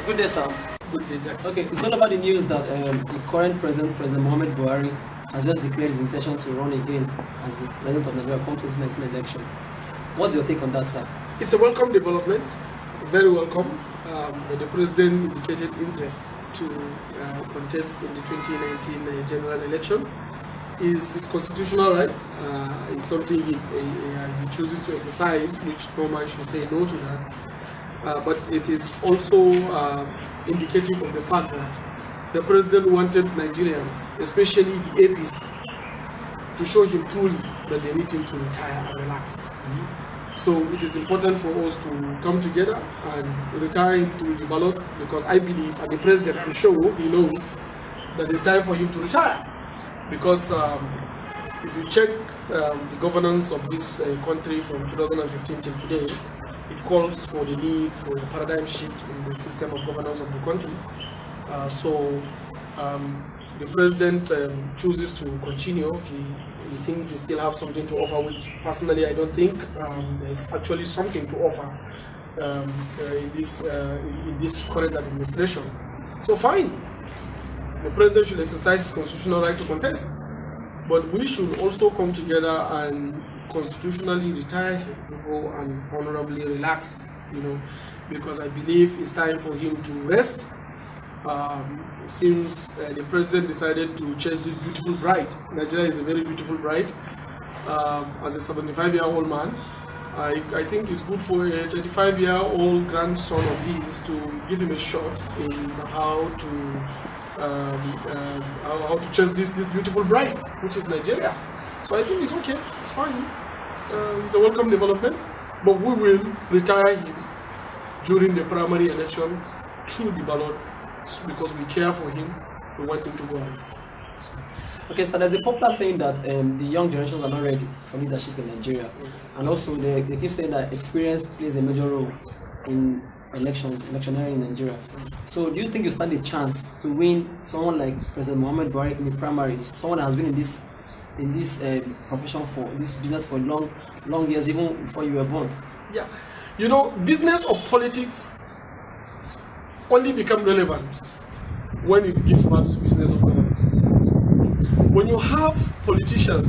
good day, sir. Good day, Jackson. Okay, it's all about the news that the current President Muhammad Buhari, has just declared his intention to run again as the President of Nigeria come 2019 election. What's your take on that, sir? It's a welcome development, very welcome. The President indicated interest to contest in the 2019 general election. It's constitutional right. It's something he chooses to exercise, which no man should say no to that. But it is also indicative of the fact that the President wanted Nigerians, especially the APC, to show him truly that they need him to retire and relax. So it is important for us to come together and retire him to the ballot, because I believe, and the President, I'm sure he knows that it's time for him to retire. Because if you check the governance of this country from 2015 till today, it calls for the need for a paradigm shift in the system of governance of the country. So the President chooses to continue. He thinks he still has something to offer, which personally I don't think there's actually something to offer in this current administration. So fine, the President should exercise his constitutional right to contest, but we should also come together and constitutionally retire him to go and honorably relax, because I believe it's time for him to rest. Since the President decided to chase this beautiful bride. Nigeria is a very beautiful bride. As a 75-year-old man, I think it's good for a 25-year-old grandson of his to give him a shot in how to chase this beautiful bride, which is Nigeria. So I think it's okay, it's fine. It's a welcome development, but we will retire him during the primary election through the ballot, because we care for him. We want him to go and rest. Okay, so there's a popular saying that the young generations are not ready for leadership in Nigeria, and also they keep saying that experience plays a major role in electioneering in Nigeria. So do you think you stand a chance to win someone like President Muhammad Buhari in the primaries, someone that has been in this profession, for this business for long years, even before you were born? Yeah, business or politics only become relevant when it gives birth to business of governance. When you have politicians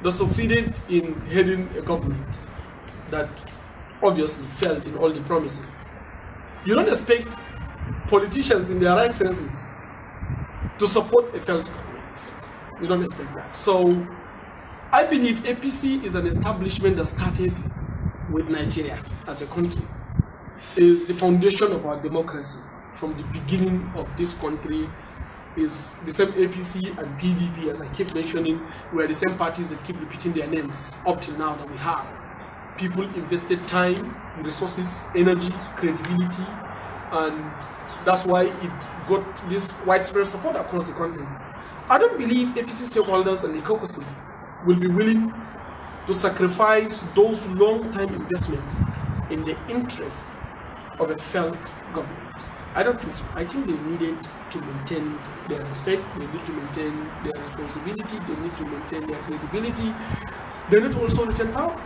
that succeeded in heading a government that obviously failed in all the promises, you don't expect politicians in their right senses to support a failed government. You don't expect that. So I believe APC is an establishment that started with Nigeria as a country. Is the foundation of our democracy. From the beginning of this country is the same APC and PDP, as I keep mentioning, were the same parties that keep repeating their names up till now that we have. People invested time, resources, energy, credibility, and that's why it got this widespread support across the country. I don't believe APC stakeholders and the caucuses will be willing to sacrifice those long-time investment in the interest of a failed government. I don't think so. I think they needed to maintain their respect, they need to maintain their responsibility, they need to maintain their credibility, they need to also retain power.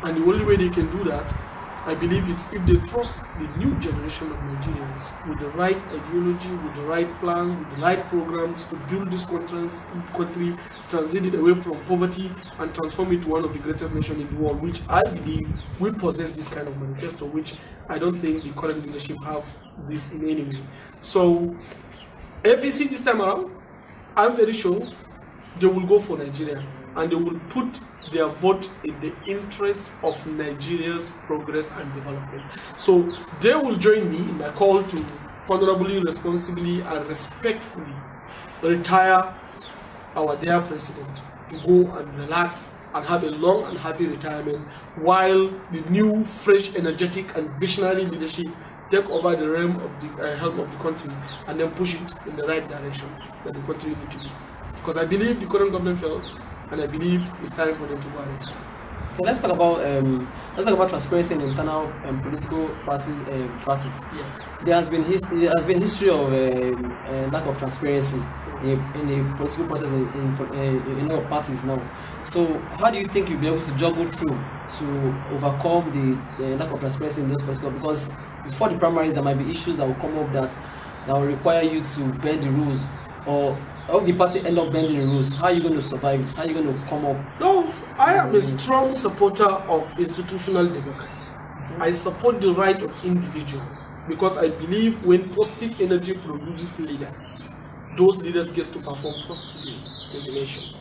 And the only way they can do that, I believe, it's if they trust the new generation of Nigerians with the right ideology, with the right plans, with the right programs to build this country, transit it away from poverty and transform it to one of the greatest nations in the world, which I believe will possess this kind of manifesto, which I don't think the current leadership have this in any way. So APC this time around, I'm very sure they will go for Nigeria and they will put their vote in the interest of Nigeria's progress and development. So they will join me in my call to honorably, responsibly, and respectfully retire our dear president, to go and relax and have a long and happy retirement, while the new, fresh, energetic, and visionary leadership take over the realm of the helm of the country and then push it in the right direction that the country needs to be. Because I believe the current government failed, and I believe it's time for them to go ahead. Okay, let's talk about transparency in internal political parties. Yes. There has been history of lack of transparency in the political process in our parties now. So how do you think you'll be able to juggle through to overcome the lack of transparency in those political? Because before the primaries, there might be issues that will come up that will require you to bend the rules, or if the party end up bending the rules, how are you going to survive it? How are you going to come up? No, I am a strong supporter of institutional democracy. I support the right of individual because I believe when positive energy produces leaders, those leaders get to perform positively in the nation.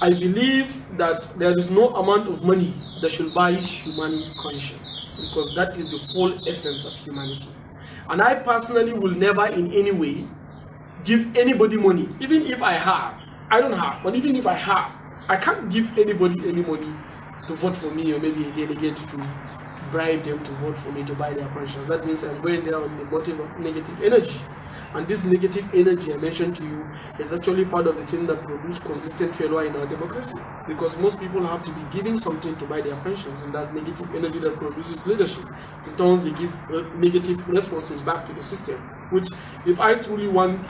I believe that there is no amount of money that should buy human conscience, because that is the whole essence of humanity. And I personally will never in any way give anybody money, even if I have. I don't have, but even if I have, I can't give anybody any money to vote for me, or maybe a delegate to bribe them to vote for me to buy their conscience. That means I'm going there on the motive of negative energy. And this negative energy I mentioned to you is actually part of the thing that produces consistent failure in our democracy. Because most people have to be giving something to buy their pensions, and that's negative energy that produces leadership. In turn, they give negative responses back to the system. Which, if I truly want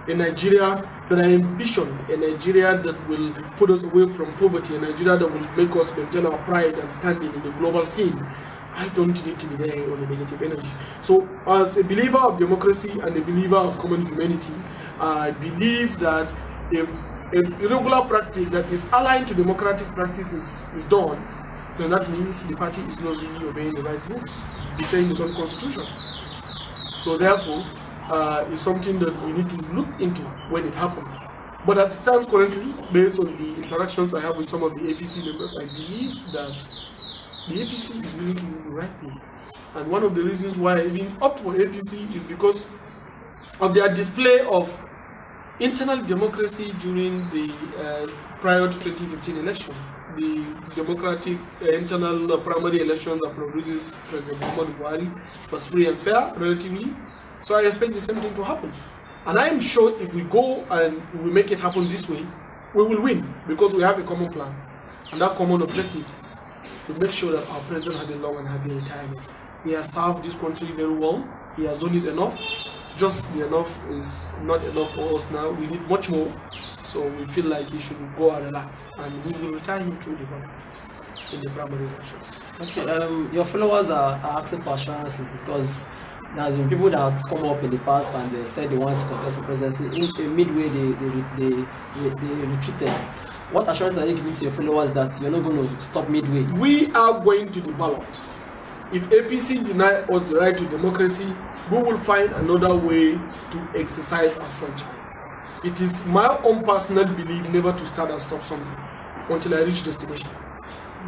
a Nigeria that I envision, a Nigeria that will put us away from poverty, a Nigeria that will make us maintain our pride and standing in the global scene, I don't need to be there on the negative energy. So, as a believer of democracy and a believer of common humanity, I believe that if irregular practice that is aligned to democratic practice is done, then that means the party is not really obeying the right rules, betraying its own constitution. So, therefore, it's something that we need to look into when it happens. But as it stands currently, based on the interactions I have with some of the APC members, I believe that the APC is willing to do the right thing. And one of the reasons why I even opt for APC is because of their display of internal democracy during the prior to 2015 election. The democratic internal primary election that produces President Muhammadu Buhari was free and fair, relatively. So I expect the same thing to happen. And I am sure if we go and we make it happen this way, we will win, because we have a common plan. And that common objective is to make sure that our president has a long and happy retirement. He has served this country very well. He has done his enough. Just the enough is not enough for us now. We need much more. So we feel like he should go and relax. And we will retire him through the vote in the primary election. Okay, your followers are asking for assurances, because there has been people that have come up in the past and they said they want to contest for presidency. In midway, they retreated. What assurance are you giving to your followers that you're not going to stop midway? We are going to the ballot. If APC deny us the right to democracy, we will find another way to exercise our franchise. It is my own personal belief never to start and stop something until I reach destination.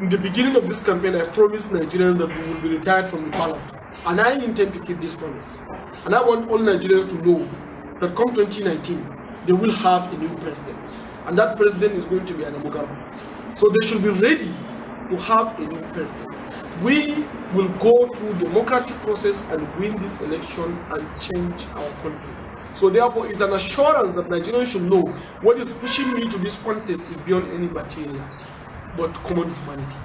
In the beginning of this campaign, I promised Nigerians that we will be retired from the ballot. And I intend to keep this promise. And I want all Nigerians to know that come 2019, they will have a new president. And that president is going to be an Mugabe. So they should be ready to have a new president. We will go through the democratic process and win this election and change our country. So therefore, it's an assurance that Nigerians should know what is pushing me to this contest is beyond any material, but common humanity.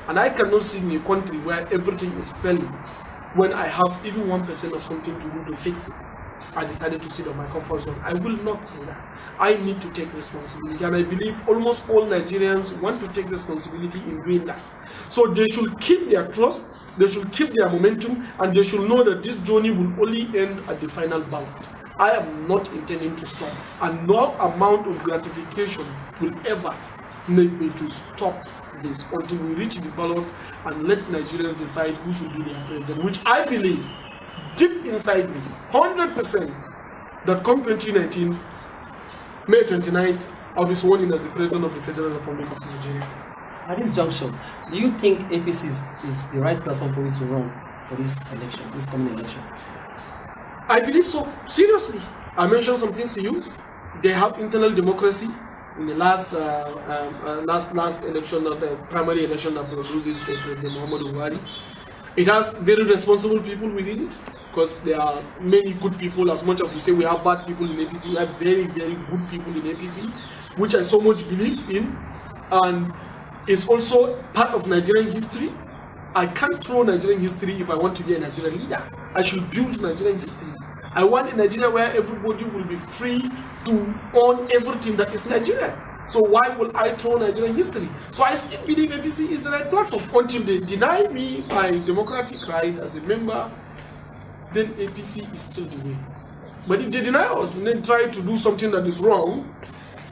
And I cannot see in a country where everything is failing when I have even 1% of something to do to fix it. I decided to sit on my comfort zone. I will not do that. I need to take responsibility, and I believe almost all Nigerians want to take responsibility in doing that. So they should keep their trust, they should keep their momentum, and they should know that this journey will only end at the final ballot. I am not intending to stop, and no amount of gratification will ever make me to stop this until we reach the ballot and let Nigerians decide who should be their president, which I believe deep inside me, 100%, that come 2019, May 29th, I'll be sworn in as the President of the Federal Republic of Nigeria. At this junction, do you think APC is the right platform for you to run for this election, this coming election? I believe so. Seriously. I mentioned some things to you. They have internal democracy. In the last election, the primary election that produces President Muhammadu Buhari, it has very responsible people within it, because there are many good people. As much as we say we have bad people in APC, we have very, very good people in APC, which I so much believe in. And it's also part of Nigerian history. I can't throw Nigerian history if I want to be a Nigerian leader. I should build Nigerian history. I want a Nigeria where everybody will be free to own everything that is Nigerian. So why will I throw Nigerian history? So I still believe APC is the right platform until they deny me my democratic right as a member then APC is still the way. But if they deny us and then try to do something that is wrong,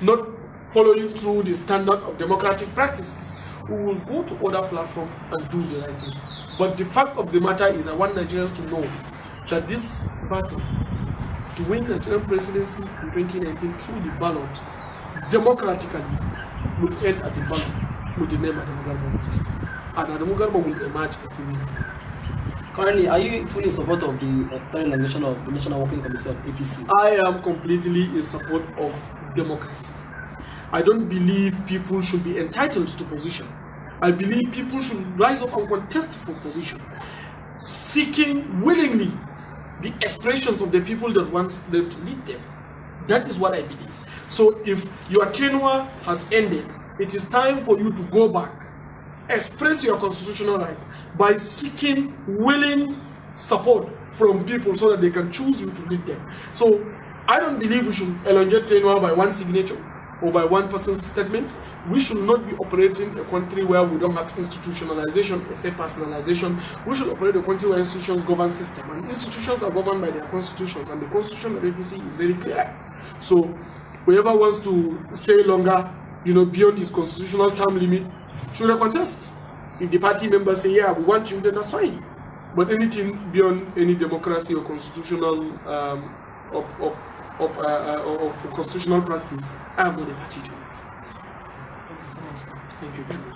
not following through the standard of democratic practices, we will go to other platforms and do the right thing. But the fact of the matter is, I want Nigerians to know that this battle to win the Nigerian presidency in 2019 through the ballot democratically will end at the ballot with the name Adamu Garba. And Adamu Garba will emerge as the winner. Currently, are you fully in support of the current nomination of the National Working Committee of APC? I am completely in support of democracy. I don't believe people should be entitled to position. I believe people should rise up and contest for position, seeking willingly the expressions of the people that want them to lead them. That is what I believe. So if your tenure has ended, it is time for you to go back, express your constitutional right by seeking willing support from people so that they can choose you to lead them. So I don't believe we should elongate tenure by one signature or by one person's statement. We should not be operating a country where we don't have institutionalization, except personalization. We should operate a country where institutions govern system, and institutions are governed by their constitutions, and the constitution of APC is very clear. So whoever wants to stay longer, beyond his constitutional term limit, should contest. If the party members say, yeah, we want you, then that's fine. But anything beyond any democracy or constitutional constitutional practice, I am not a party to it. Thank you so much. Thank you very much.